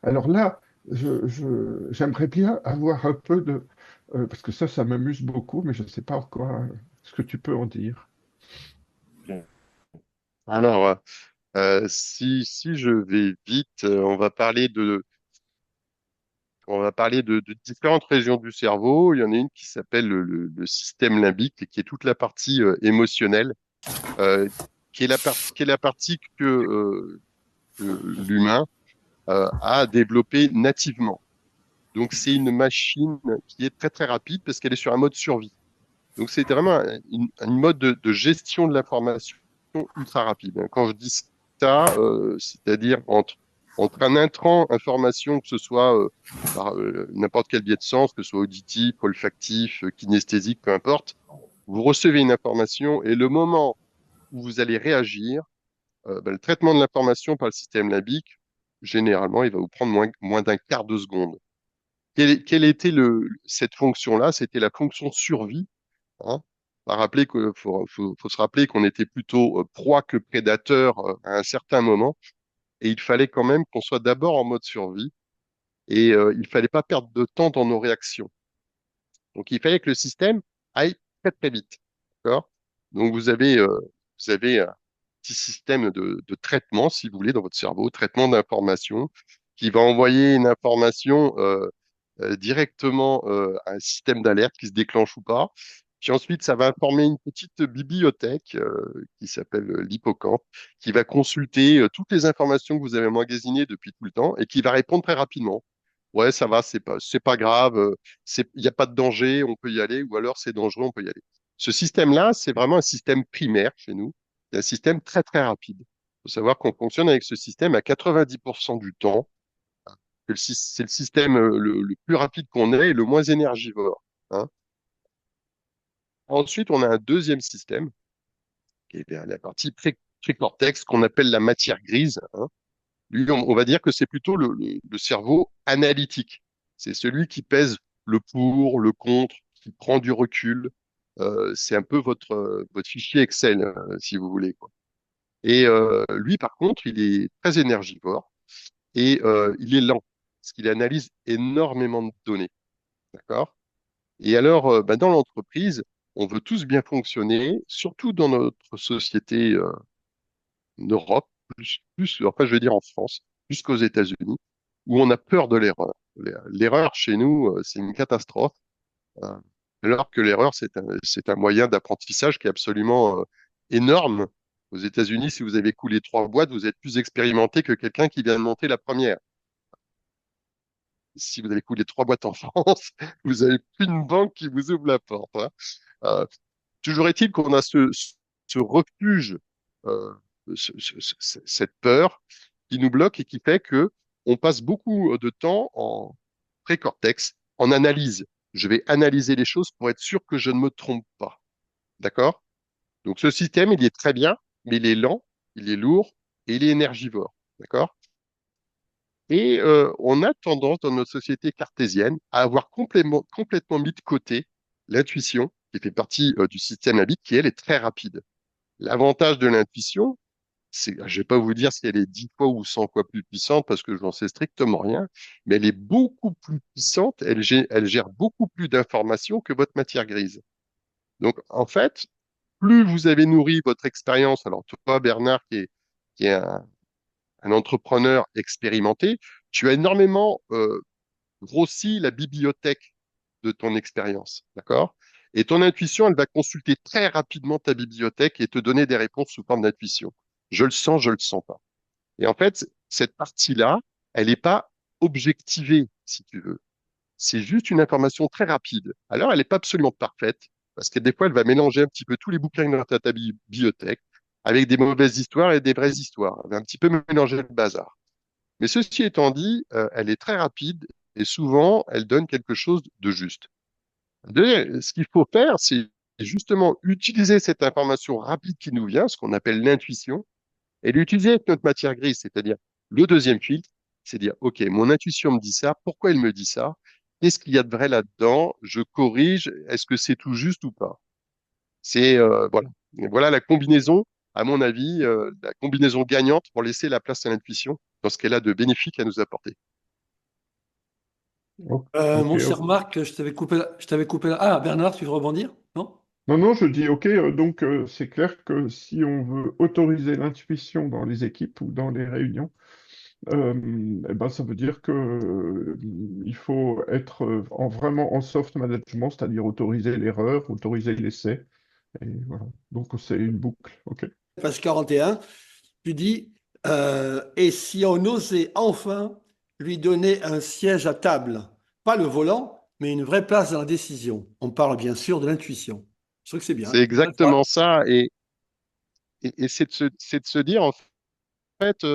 Speaker 8: Alors là, j'aimerais bien avoir un peu de... parce que ça m'amuse beaucoup, mais je ne sais pas encore ce que tu peux en dire.
Speaker 2: Alors, si je vais vite, on va parler de différentes régions du cerveau. Il y en a une qui s'appelle le système limbique, qui est toute la partie émotionnelle, euh, qui est la partie que l'humain a développée nativement. Donc, c'est une machine qui est très, très rapide parce qu'elle est sur un mode survie. Donc, c'est vraiment une mode de gestion de l'information ultra rapide. Quand je dis ça, c'est-à-dire entre un intrant information, que ce soit par n'importe quel biais de sens, que ce soit auditif, olfactif, kinesthésique, peu importe, vous recevez une information et le moment où vous allez réagir, le traitement de l'information par le système limbique, généralement, il va vous prendre moins d'un quart de seconde. Quelle était cette fonction-là? C'était la fonction survie. Hein. Faut se rappeler qu'on était plutôt proie que prédateur à un certain moment, et il fallait quand même qu'on soit d'abord en mode survie, et il fallait pas perdre de temps dans nos réactions. Donc il fallait que le système aille très très vite. D'accord? Donc vous avez un petit système de traitement, si vous voulez, dans votre cerveau, traitement d'information, qui va envoyer une information directement à un système d'alerte qui se déclenche ou pas. Puis ensuite, ça va informer une petite bibliothèque qui s'appelle l'hippocampe, qui va consulter toutes les informations que vous avez emmagasinées depuis tout le temps et qui va répondre très rapidement. Ouais, ça va, c'est pas grave, il n'y a pas de danger, on peut y aller, ou alors c'est dangereux, on peut y aller. Ce système-là, c'est vraiment un système primaire chez nous. C'est un système très, très rapide. Il faut savoir qu'on fonctionne avec ce système à 90% du temps, que c'est le système le plus rapide qu'on ait et le moins énergivore. Hein. Ensuite, on a un deuxième système, qui est la partie précortex, qu'on appelle la matière grise. Hein. Lui, on va dire que c'est plutôt le cerveau analytique. C'est celui qui pèse le pour, le contre, qui prend du recul. C'est un peu votre fichier Excel, si vous voulez, quoi. Et lui, par contre, il est très énergivore et il est lent, parce qu'il analyse énormément de données. D'accord? Et alors, dans l'entreprise, on veut tous bien fonctionner, surtout dans notre société Europe, enfin, je vais dire en France, plus qu'aux États-Unis, où on a peur de l'erreur. L'erreur chez nous, c'est une catastrophe, euh, alors que l'erreur, c'est un moyen d'apprentissage qui est absolument énorme. Aux États-Unis, si vous avez coulé 3 boîtes, vous êtes plus expérimenté que quelqu'un qui vient de monter la première. Si vous avez coulé 3 boîtes en France, vous avez plus une banque qui vous ouvre la porte. Hein. Euh, Toujours est-il qu'on a ce refuge, euh, cette peur qui nous bloque et qui fait que on passe beaucoup de temps en précortex, en analyse. Je vais analyser les choses pour être sûr que je ne me trompe pas. D'accord? Donc ce système, il est très bien, mais il est lent, il est lourd et il est énergivore. D'accord? Et on a tendance dans notre société cartésienne à avoir complètement mis de côté l'intuition, qui fait partie du système limbique, qui elle est très rapide. L'avantage de l'intuition, je vais pas vous dire si elle est 10 fois ou 100 fois plus puissante parce que je n'en sais strictement rien, mais elle est beaucoup plus puissante, elle gère beaucoup plus d'informations que votre matière grise. Donc, en fait, plus vous avez nourri votre expérience, alors toi, Bernard, qui est un entrepreneur expérimenté, tu as énormément grossi la bibliothèque de ton expérience, d'accord? Et ton intuition, elle va consulter très rapidement ta bibliothèque et te donner des réponses sous forme d'intuition. Je le sens pas. Et en fait, cette partie-là, elle n'est pas objectivée, si tu veux. C'est juste une information très rapide. Alors, elle n'est pas absolument parfaite, parce que des fois, elle va mélanger un petit peu tous les bouquins dans ta bibliothèque, avec des mauvaises histoires et des vraies histoires. Elle va un petit peu mélanger le bazar. Mais ceci étant dit, elle est très rapide et souvent, elle donne quelque chose de juste. Ce qu'il faut faire, c'est justement utiliser cette information rapide qui nous vient, ce qu'on appelle l'intuition, et l'utiliser avec notre matière grise, c'est-à-dire le deuxième filtre, c'est dire, OK, mon intuition me dit ça, pourquoi elle me dit ça? Qu'est-ce qu'il y a de vrai là-dedans? Je corrige, est-ce que c'est tout juste ou pas? Voilà. Et voilà la combinaison, à mon avis, la combinaison gagnante pour laisser la place à l'intuition dans ce qu'elle a de bénéfique à nous apporter.
Speaker 8: Ok, ok.
Speaker 1: Mon cher Marc, je t'avais coupé là. Ah, Bernard, tu veux rebondir? Non?
Speaker 8: Non, non, je dis OK. Donc, c'est clair que si on veut autoriser l'intuition dans les équipes ou dans les réunions, eh ben, ça veut dire que, il faut être vraiment en soft management, c'est-à-dire autoriser l'erreur, autoriser l'essai. Et voilà. Donc, c'est une boucle. OK.
Speaker 1: Page 41, tu dis, et si on osait enfin lui donner un siège à table? pas le volant, mais une vraie place dans la décision. On parle bien sûr de l'intuition. Je trouve que c'est bien.
Speaker 2: C'est exactement ça. Et c'est de se dire, en fait,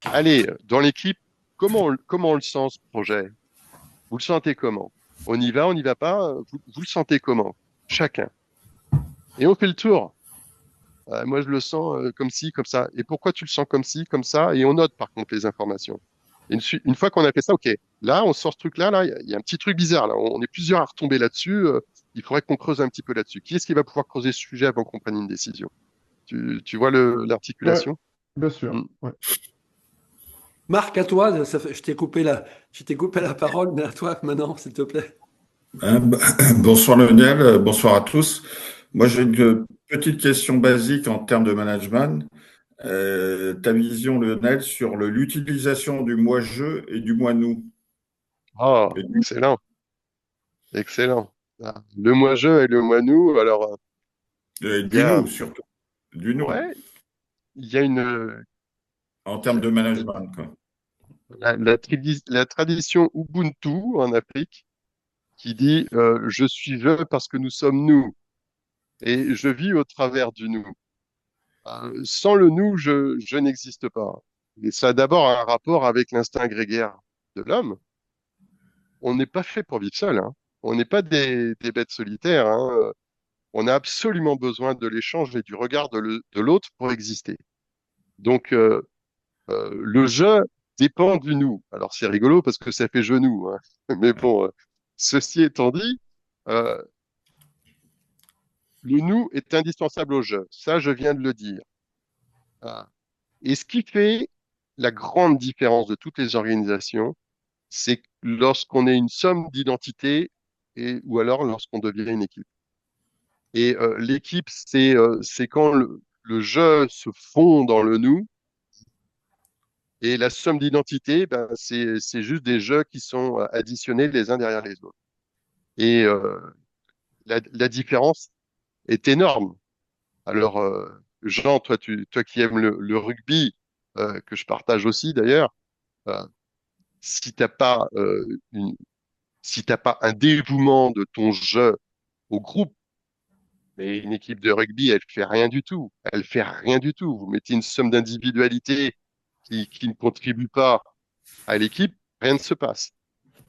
Speaker 2: allez, dans l'équipe, comment on le sent, ce projet? Vous le sentez comment? On y va pas? Vous le sentez comment? Chacun. Et on fait le tour. Moi, je le sens comme ci, comme ça. Et pourquoi tu le sens comme ci, comme ça? Et on note, par contre, les informations. Et une fois qu'on a fait ça, OK, là, on sort ce truc-là, là, il y a un petit truc bizarre, là. On est plusieurs à retomber là-dessus. Il faudrait qu'on creuse un petit peu là-dessus. Qui est-ce qui va pouvoir creuser ce sujet avant qu'on prenne une décision? Tu vois
Speaker 8: Ouais,
Speaker 2: l'articulation?
Speaker 8: bien sûr.
Speaker 2: Mm.
Speaker 8: Ouais.
Speaker 1: Marc, à toi, je t'ai coupé la parole, mais à toi maintenant, s'il te plaît.
Speaker 9: Bonsoir Lionel, bonsoir à tous. Moi, j'ai une petite question basique en termes de management. Ta vision, Lionel, sur l'utilisation du moi-je et du moi-nous.
Speaker 2: Ah,
Speaker 9: Et
Speaker 2: excellent, excellent. Le moi-je et le moi-nous. Alors, il y
Speaker 9: du
Speaker 2: a,
Speaker 9: nous, surtout. Du nous,
Speaker 2: ouais, il y a
Speaker 9: en termes de management, quoi.
Speaker 2: la tradition Ubuntu en Afrique qui dit je suis je parce que nous sommes nous et je vis au travers du nous. Sans le nous, je n'existe pas. Et ça a d'abord un rapport avec l'instinct grégaire de l'homme. On n'est pas fait pour vivre seul, hein. On n'est pas des bêtes solitaires, hein. On a absolument besoin de l'échange et du regard de l'autre pour exister. Donc, le je dépend du nous. Alors, c'est rigolo parce que ça fait genou, hein. Mais bon, ceci étant dit, euh, le nous est indispensable au je. Ça, je viens de le dire. Ah. Et ce qui fait la grande différence de toutes les organisations, c'est lorsqu'on est une somme d'identités ou alors lorsqu'on devient une équipe. Et l'équipe, c'est quand le je se fond dans le nous, et la somme d'identités, ben, c'est juste des jeux qui sont additionnés les uns derrière les autres. Et la différence est énorme. Alors, Jean, toi qui aimes le rugby, que je partage aussi d'ailleurs, euh, si t'as pas si t'as pas un dévouement de ton jeu au groupe, mais une équipe de rugby, elle fait rien du tout. Elle fait rien du tout. Vous mettez une somme d'individualité qui ne contribue pas à l'équipe, rien ne se passe.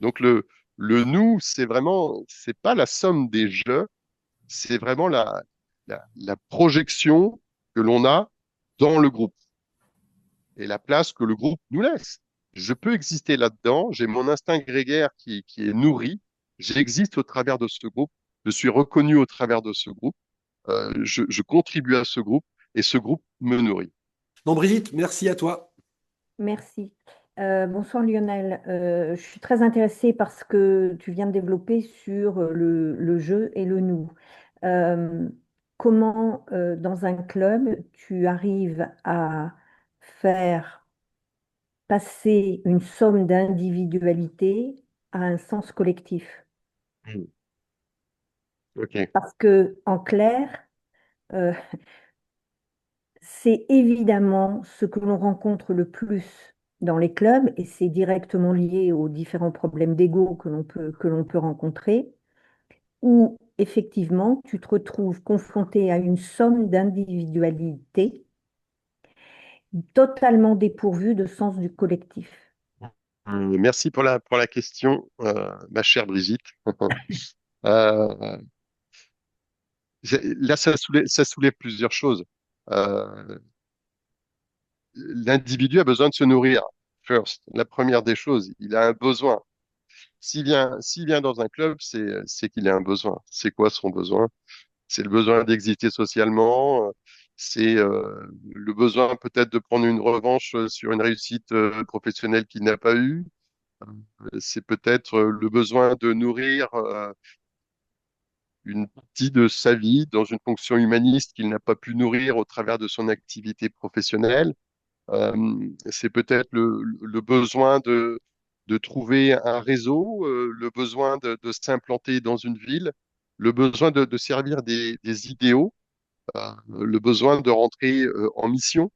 Speaker 2: Donc le nous, c'est pas la somme des jeux, c'est vraiment la projection que l'on a dans le groupe et la place que le groupe nous laisse. Je peux exister là-dedans, j'ai mon instinct grégaire qui est nourri, j'existe au travers de ce groupe, je suis reconnu au travers de ce groupe, je contribue à ce groupe et ce groupe me nourrit.
Speaker 1: Non, Brigitte, merci à toi.
Speaker 10: Merci. Bonsoir Lionel. Je suis très intéressée par ce que tu viens de développer sur le jeu et le nous. Euh, Comment, dans un club, tu arrives à faire passer une somme d'individualité à un sens collectif?
Speaker 2: Mm. OK.
Speaker 10: Parce que, en clair, euh, c'est évidemment ce que l'on rencontre le plus dans les clubs et c'est directement lié aux différents problèmes d'ego que l'on peut rencontrer, où effectivement tu te retrouves confronté à une somme d'individualité totalement dépourvue de sens du collectif.
Speaker 2: Merci pour la question, ma chère Brigitte. Euh, Là, ça soulève plusieurs choses. Euh, L'individu a besoin de se nourrir. First, la première des choses, il a un besoin. S'il vient dans un club, c'est qu'il a un besoin. C'est quoi son besoin? C'est le besoin d'exister socialement. C'est le besoin peut-être de prendre une revanche sur une réussite professionnelle qu'il n'a pas eue. C'est peut-être le besoin de nourrir une partie de sa vie dans une fonction humaniste qu'il n'a pas pu nourrir au travers de son activité professionnelle. C'est peut-être le besoin de trouver un réseau, le besoin de s'implanter dans une ville, le besoin de servir des idéaux, le besoin de rentrer en mission.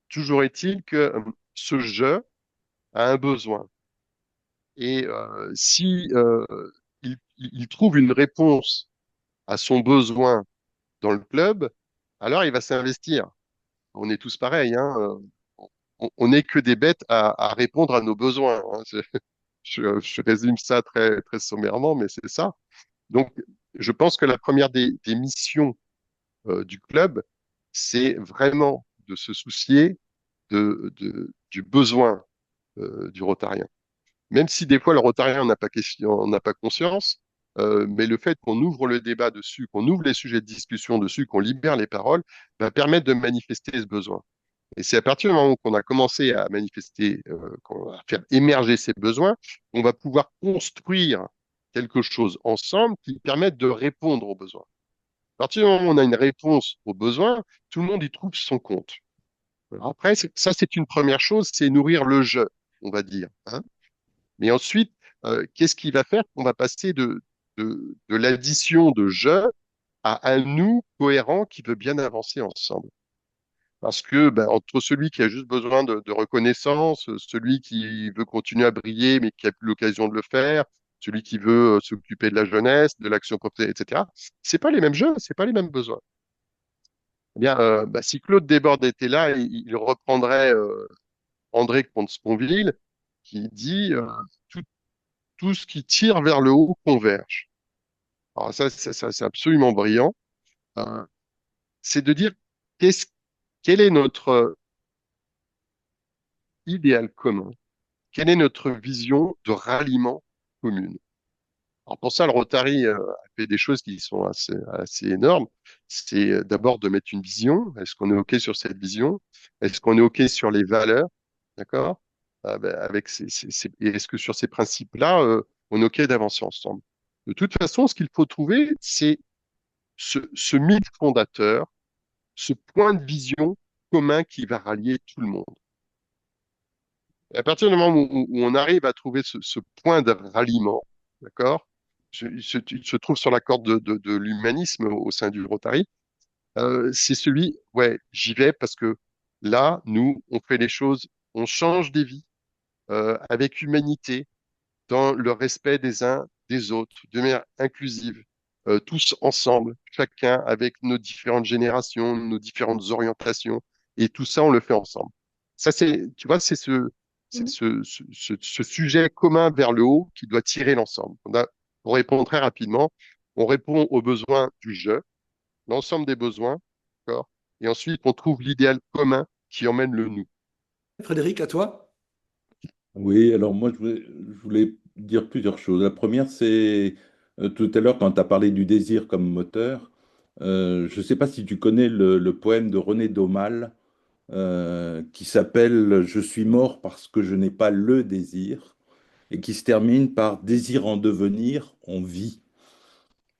Speaker 2: Toujours est-il que ce je a un besoin. Et si il trouve une réponse à son besoin dans le club, alors il va s'investir. On est tous pareils, hein. On n'est que des bêtes à répondre à nos besoins, hein. Je résume ça très, très sommairement, mais c'est ça. Donc, je pense que la première des missions du club, c'est vraiment de se soucier du besoin du Rotarien. Même si des fois le Rotarien n'a pas conscience, mais le fait qu'on ouvre le débat dessus, qu'on ouvre les sujets de discussion dessus, qu'on libère les paroles, va permettre de manifester ce besoin. Et c'est à partir du moment qu'on a commencé à manifester, qu'on va faire émerger ces besoins, on va pouvoir construire quelque chose ensemble qui permette de répondre aux besoins. À partir du moment où on a une réponse aux besoins, tout le monde y trouve son compte. Alors après, ça, c'est une première chose, c'est nourrir le jeu, on va dire, hein. Mais ensuite, qu'est-ce qui va faire qu'on va passer de l'addition de jeu à un nous cohérent qui veut bien avancer ensemble? Parce que ben, entre celui qui a juste besoin de reconnaissance, celui qui veut continuer à briller mais qui a plus l'occasion de le faire, celui qui veut s'occuper de la jeunesse, de l'action professionnelle, etc., c'est pas les mêmes jeux, c'est pas les mêmes besoins. Eh bien, bah, si Claude Desbordes était là, il reprendrait André Comte-Sponville qui dit tout, tout ce qui tire vers le haut converge. Alors ça, c'est absolument brillant. Euh, c'est de dire qu'est-ce, quel est notre idéal commun, quelle est notre vision de ralliement commune. Alors pour ça, le Rotary a fait des choses qui sont assez énormes. C'est d'abord de mettre une vision. Est-ce qu'on est OK sur cette vision? Est-ce qu'on est OK sur les valeurs? D'accord? Ben, avec et est-ce que sur ces principes-là, on est OK d'avancer ensemble? De toute façon, ce qu'il faut trouver, c'est ce mythe fondateur, ce point de vision commun qui va rallier tout le monde. Et à partir du moment où on arrive à trouver ce point de ralliement, d'accord, il se trouve sur la corde de l'humanisme au sein du Rotary, c'est celui, ouais, j'y vais parce que là, nous, on fait les choses, on change des vies avec humanité, dans le respect des uns des autres, de manière inclusive, tous ensemble, chacun avec nos différentes générations, nos différentes orientations, et tout ça, on le fait ensemble. Ça, c'est, tu vois, c'est ce sujet commun vers le haut qui doit tirer l'ensemble. On répond très rapidement, on répond aux besoins du jeu, l'ensemble des besoins, d'accord, et ensuite on trouve l'idéal commun qui emmène le nous.
Speaker 1: Frédéric, à toi?
Speaker 11: Oui, alors moi je voulais dire plusieurs choses. La première, c'est tout à l'heure quand tu as parlé du désir comme moteur, je ne sais pas si tu connais le poème de René Daumal qui s'appelle Je suis mort parce que je n'ai pas le désir et qui se termine par Désir en devenir, on vit.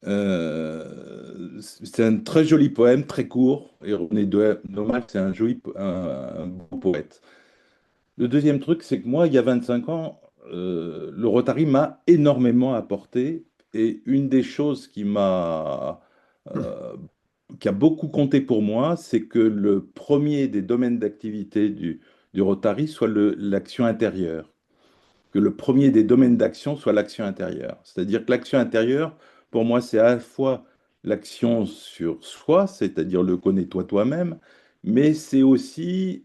Speaker 11: C'est un très joli poème, très court, et René Daumal, c'est un beau poète. Le deuxième truc, c'est que moi, il y a 25 ans, le Rotary m'a énormément apporté. Et une des choses qui a beaucoup compté pour moi, c'est que le premier des domaines d'activité du Rotary soit l'action intérieure. Que le premier des domaines d'action soit l'action intérieure. C'est-à-dire que l'action intérieure, pour moi, c'est à la fois l'action sur soi, c'est-à-dire le connais-toi toi-même, mais c'est aussi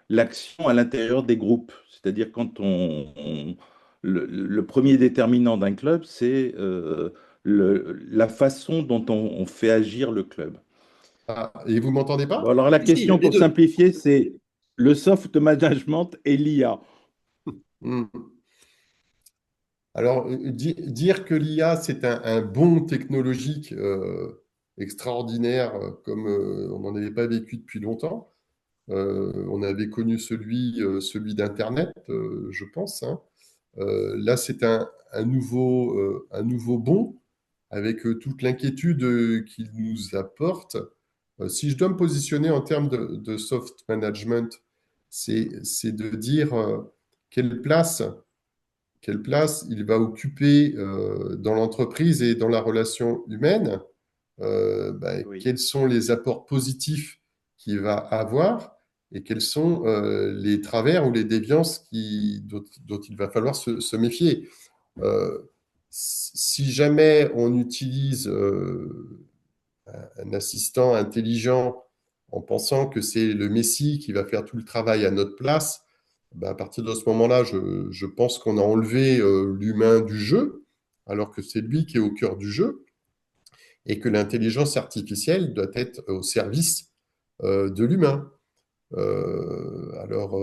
Speaker 11: l'action à l'intérieur des groupes. C'est-à-dire quand le premier déterminant d'un club, c'est la façon dont on fait agir le club.
Speaker 12: Ah, et vous m'entendez
Speaker 11: Bon,
Speaker 12: pas?
Speaker 11: alors la
Speaker 1: Si, si,
Speaker 11: question
Speaker 1: les
Speaker 11: pour
Speaker 1: deux.
Speaker 11: simplifier, c'est le soft management et l'IA.
Speaker 12: Hmm. Alors, dire que l'IA, c'est un bond technologique extraordinaire, comme on n'en avait pas vécu depuis longtemps. On avait connu celui d'Internet, je pense, hein. Là, c'est un nouveau bond avec toute l'inquiétude qu'il nous apporte. Si je dois me positionner en termes de soft management, c'est de dire quelle place, quelle place il va occuper dans l'entreprise et dans la relation humaine,
Speaker 11: Oui.
Speaker 12: quels sont les apports positifs qu'il va avoir et quels sont les travers ou les déviances dont il va falloir se méfier. Si jamais on utilise un assistant intelligent en pensant que c'est le Messie qui va faire tout le travail à notre place, ben à partir de ce moment-là, je pense qu'on a enlevé l'humain du jeu, alors que c'est lui qui est au cœur du jeu, et que l'intelligence artificielle doit être au service de l'humain. Alors,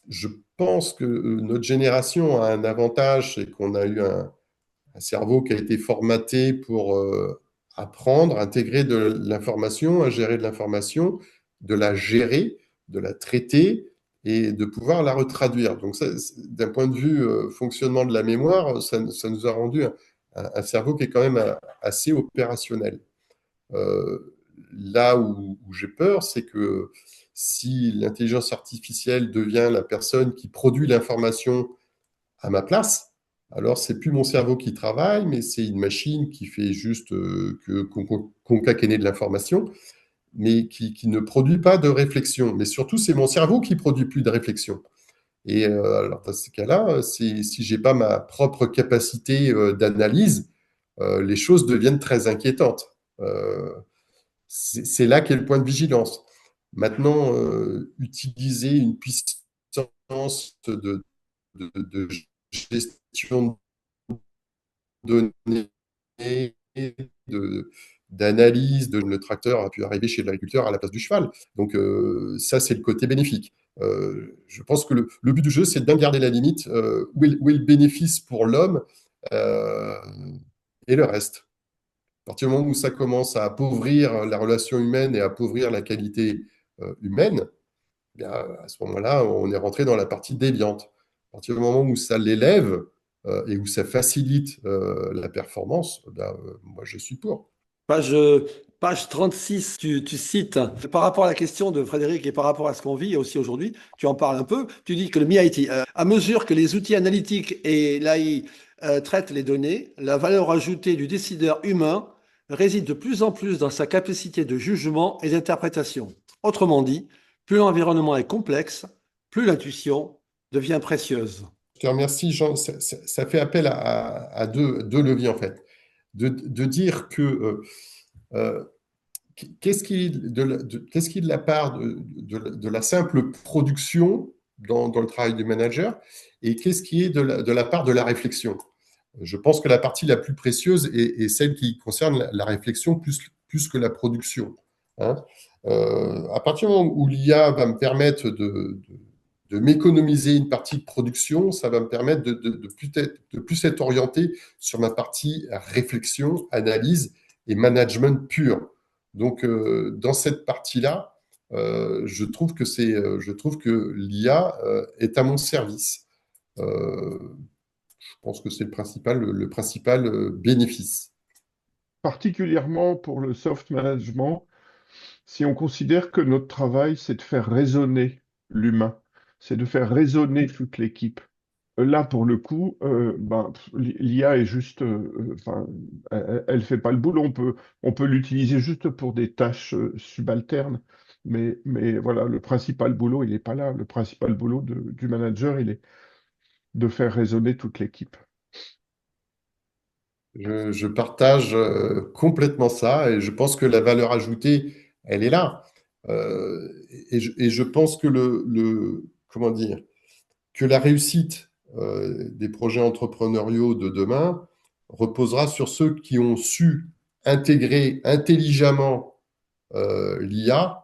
Speaker 12: je pense que notre génération a un avantage, c'est qu'on a eu un cerveau qui a été formaté pour apprendre, intégrer de l'information, à gérer de l'information, de la gérer, de la traiter et de pouvoir la retraduire. Donc, d'un point de vue fonctionnement de la mémoire, ça nous a rendu un cerveau qui est quand même assez opérationnel. Là où j'ai peur, c'est que si l'intelligence artificielle devient la personne qui produit l'information à ma place, alors c'est plus mon cerveau qui travaille, mais c'est une machine qui fait juste concaténer de l'information, mais qui ne produit pas de réflexion. Mais surtout, c'est mon cerveau qui produit plus de réflexion. Et alors dans ces cas-là, si j'ai pas ma propre capacité d'analyse, les choses deviennent très inquiétantes. C'est là qu'est le point de vigilance. Maintenant, utiliser une puissance de gestion de données, d'analyse, le tracteur a pu arriver chez l'agriculteur à la place du cheval. Donc ça, c'est le côté bénéfique. Je pense que le but du jeu, c'est de bien garder la limite, où est le bénéfice pour l'homme et le reste. À partir du moment où ça commence à appauvrir la relation humaine et à appauvrir la qualité humaine, bien, à ce moment-là, on est rentré dans la partie déviante. À partir du moment où ça l'élève et où ça facilite la performance, moi je suis pour.
Speaker 1: Page 36, tu cites, par rapport à la question de Frédéric et par rapport à ce qu'on vit aussi aujourd'hui, tu en parles un peu, tu dis que le MIIT, à mesure que les outils analytiques et l'AI traitent les données, la valeur ajoutée du décideur humain réside de plus en plus dans sa capacité de jugement et d'interprétation. Autrement dit, plus l'environnement est complexe, plus l'intuition devient précieuse.
Speaker 12: Je te remercie, Jean. Ça fait appel à deux leviers, en fait. De dire que qu'est-ce qui est de la part de la simple production dans le travail du manager et qu'est-ce qui est de la part de la réflexion. Je pense que la partie la plus précieuse est celle qui concerne la réflexion plus que la production. Hein. À partir du moment où l'IA va me permettre de m'économiser une partie de production, ça va me permettre de plus être orienté sur ma partie réflexion, analyse et management pur. Donc, dans cette partie-là, je trouve que l'IA est à mon service. Je pense que c'est le principal bénéfice.
Speaker 8: Particulièrement pour le soft management, si on considère que notre travail, c'est de faire raisonner l'humain, c'est de faire raisonner toute l'équipe. Là, pour le coup, l'IA est juste, elle fait pas le boulot. On peut l'utiliser juste pour des tâches subalternes, mais voilà, le principal boulot, il n'est pas là. Le principal boulot du manager, il est de faire raisonner toute l'équipe.
Speaker 12: Je partage complètement ça et je pense que la valeur ajoutée, elle est là. Et je pense que comment dire, que la réussite des projets entrepreneuriaux de demain reposera sur ceux qui ont su intégrer intelligemment l'IA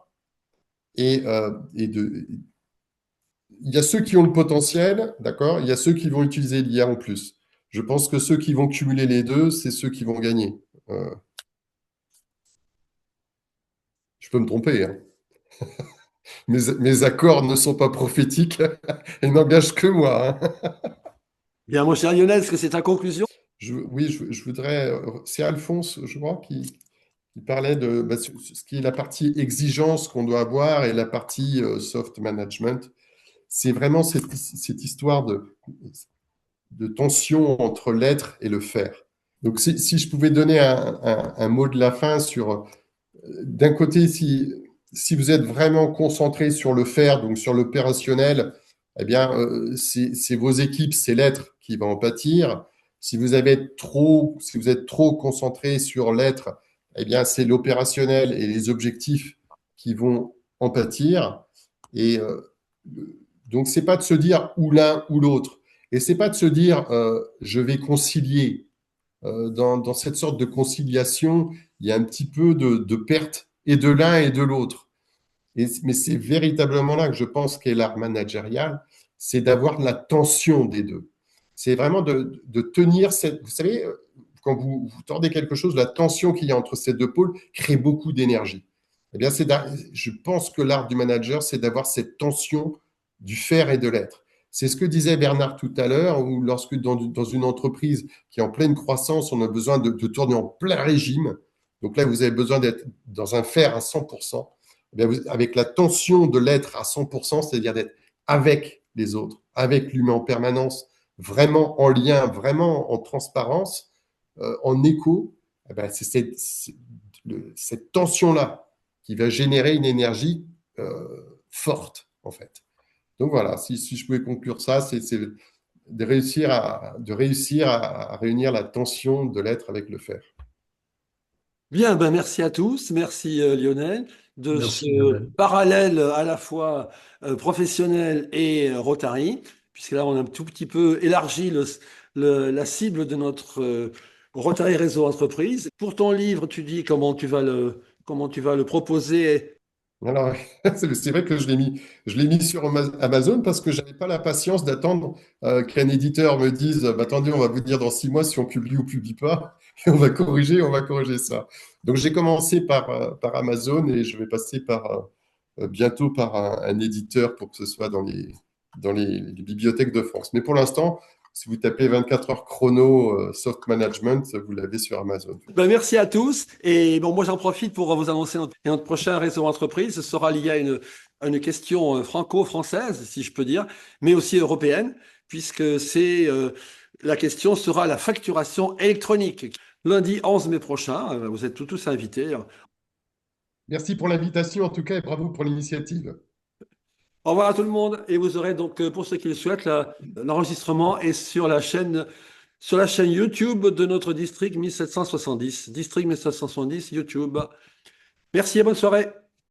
Speaker 12: il y a ceux qui ont le potentiel, d'accord? Il y a ceux qui vont utiliser l'IA en plus. Je pense que ceux qui vont cumuler les deux, c'est ceux qui vont gagner. Je peux me tromper, hein. Mes accords ne sont pas prophétiques et n'engagent que moi, hein.
Speaker 1: Bien, mon cher Lionel, est-ce que c'est ta conclusion?
Speaker 12: Oui, je voudrais. C'est Alphonse, je crois, qui parlait de ce qui est la partie exigence qu'on doit avoir et la partie soft management. C'est vraiment cette histoire de tension entre l'être et le faire. Donc, si je pouvais donner un mot de la fin sur, d'un côté, si vous êtes vraiment concentré sur le faire, donc sur l'opérationnel, eh bien, c'est vos équipes, c'est l'être qui va en pâtir. Si vous êtes trop concentré sur l'être, eh bien, c'est l'opérationnel et les objectifs qui vont en pâtir. Et donc, c'est pas de se dire ou l'un ou l'autre. Et c'est pas de se dire je vais concilier. Dans cette sorte de conciliation, il y a un petit peu de perte et de l'un et de l'autre. Mais c'est véritablement là que je pense qu'est l'art managérial, c'est d'avoir la tension des deux. C'est vraiment de tenir cette... Vous savez, quand vous tordez quelque chose, la tension qu'il y a entre ces deux pôles crée beaucoup d'énergie. Eh bien, je pense que l'art du manager, c'est d'avoir cette tension du faire et de l'être. C'est ce que disait Bernard tout à l'heure, où lorsque dans une entreprise qui est en pleine croissance, on a besoin de tourner en plein régime. Donc là, vous avez besoin d'être dans un faire à 100%. Eh bien, avec la tension de l'être à 100%, c'est-à-dire d'être avec les autres, avec l'humain en permanence, vraiment en lien, vraiment en transparence, en écho, eh bien, c'est cette tension-là qui va générer une énergie forte, en fait. Donc voilà, si je pouvais conclure ça, c'est de réussir à réunir la tension de l'être avec le faire.
Speaker 1: Bien, ben merci à tous. Merci Lionel de
Speaker 13: Merci,
Speaker 1: ce
Speaker 13: Lionel.
Speaker 1: parallèle à la fois professionnel et Rotary, puisque là on a un tout petit peu élargi la cible de notre Rotary Réseau Entreprise. Pour ton livre, tu dis comment tu vas le proposer.
Speaker 12: Alors, c'est vrai que je l'ai mis sur Amazon parce que j'avais pas la patience d'attendre qu'un éditeur me dise, bah, attendez, on va vous dire dans 6 mois si on publie ou publie pas, et on va corriger ça. Donc j'ai commencé par Amazon et je vais passer bientôt par un éditeur pour que ce soit dans les bibliothèques de France. Mais pour l'instant, si vous tapez 24 heures chrono soft management, vous l'avez sur Amazon.
Speaker 1: Ben, merci à tous. Et bon, moi, j'en profite pour vous annoncer notre prochain réseau entreprise. Ce sera lié à une question franco-française, si je peux dire, mais aussi européenne, puisque la question sera la facturation électronique. Lundi 11 mai prochain, vous êtes tous invités.
Speaker 12: Merci pour l'invitation en tout cas et bravo pour l'initiative.
Speaker 1: Au revoir à tout le monde. Et vous aurez donc, pour ceux qui le souhaitent, l'enregistrement est sur la chaîne YouTube de notre district 1770. District 1770, YouTube. Merci et bonne soirée.